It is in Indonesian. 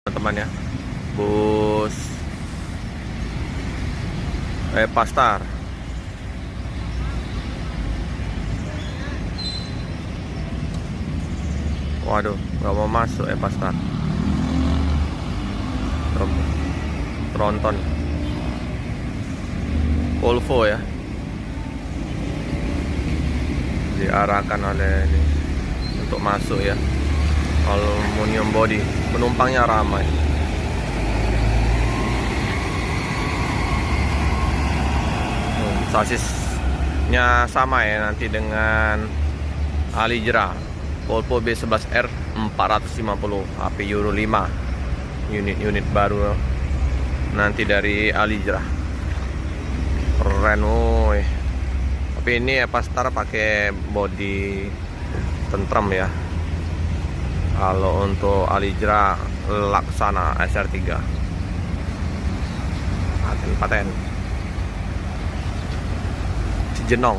teman-teman ya, bus Pastar. Waduh, nggak mau masuk Pastar. Tronton Volvo ya, diarahkan oleh ini untuk masuk ya. Aluminium body, penumpangnya ramai. Sasisnya sama ya nanti dengan Alijra Volvo B11R 450 HP Euro 5, unit baru nanti dari Alijra. Keren woy. Tapi ini Pastar pakai body tentrem ya. Kalau untuk Alijra Laksana SR3 paten Cijenong.